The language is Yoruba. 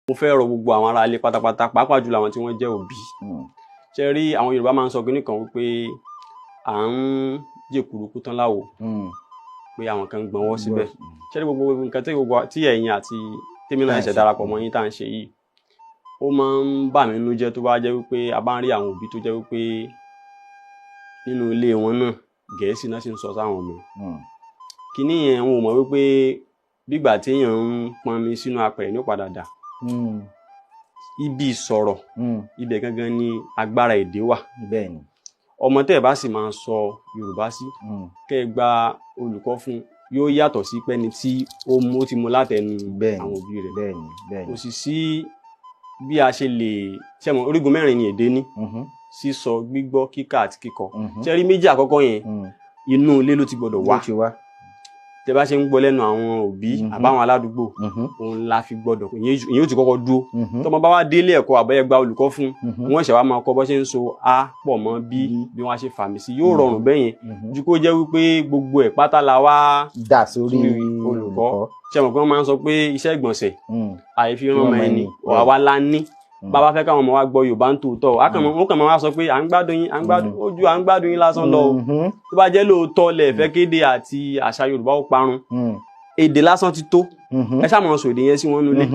mo fẹ́ rọ gbogbo àwọn ará ilé pátápátá pàápàá jùlọ àwọn tí wọ́n jẹ́ òbí ṣe rí àwọn Yorùbá máa ń sọ kíní kan wípé à ń jèkúrúkú tán láwo pé àwọn kan gbọ́nwọ́ síbẹ̀ ṣe rí gbogbo nǹkan tí ẹ̀yin àti tèmi náà ṣẹ̀ darapọ̀ mọ́ yín tá à ń ṣe yìí ó máa ń bà mí nínú jẹ́ tó bá jẹ́ wípé a bá ń rí àwọn òbí tó jẹ́ wípé nínú ilé wọn náà Gẹ̀ẹ́sì náà sì ń sọ sáwọn ọmọ kíní yẹn wọn ò mọ̀ wípé bígbà téèyàn ń pọnmi sínú apẹ̀rẹ̀ ní padà dà ibi ìsọ̀rọ̀ ibẹ̀ gangan ni agbára èdè wà ọmọ tẹ́ ẹ̀ bá sì máa sọ Yorùbá sí kẹ́ ẹ gba olùkọ́ fún yóò yàtọ̀ sí pẹ́ni tí ó ti mú látẹnu àwọn òbí rẹ̀ kò sì sí bí a ṣe lè ṣẹ́mọ̀ orígun mẹ́rin ni èdè ní sísọ gbígbọ́ kíkà àti kíkọ ṣe rí méjì àkọ́kọ́ yẹn inú ilé ló ti gbọ́dọ̀ wá tẹ́ bá ṣe ń gbọ́ lẹ́nu àwọn òbí àbáwọn aládùúgbò òun la fi gbọ́dọ̀ ìyẹn ó ti kọ́kọ́ dúró tọ́mọ bá wá délé ẹ̀kọ́ àbẹ́yẹ gba olùkọ́ fún wọ́n ṣẹ̀ wá máa kọ́ bọ́ ṣe ń so a pọ̀ mọ́ bí wọ́n á ṣe fàmì sí yóò rọrùn bẹ́yẹn ju kó jẹ́ wípé gbogbo ẹ̀ pátá la wá dà sórí olùkọ́ ṣe mọ̀ pé wọ́n máa ń sọ pé iṣẹ́ ìgbọ̀nsẹ̀ àìfi rán ọmọ ẹni wà lá ní bàbá fẹ́ káwọn ọmọ wa gbọ́ Yorùbá ń tòótọ́ ó kàn máa wá sọ pé à ń gbádùn yín ojú à ń gbádùn yín lásán lọ tó bá jẹ́ lóòótọ́ lẹ̀ fẹ́ kéde àti àṣà Yorùbá ó parun èdè lásán ti tó ẹ ṣáà máa sọ èdè yẹn sí wọn nulẹ̀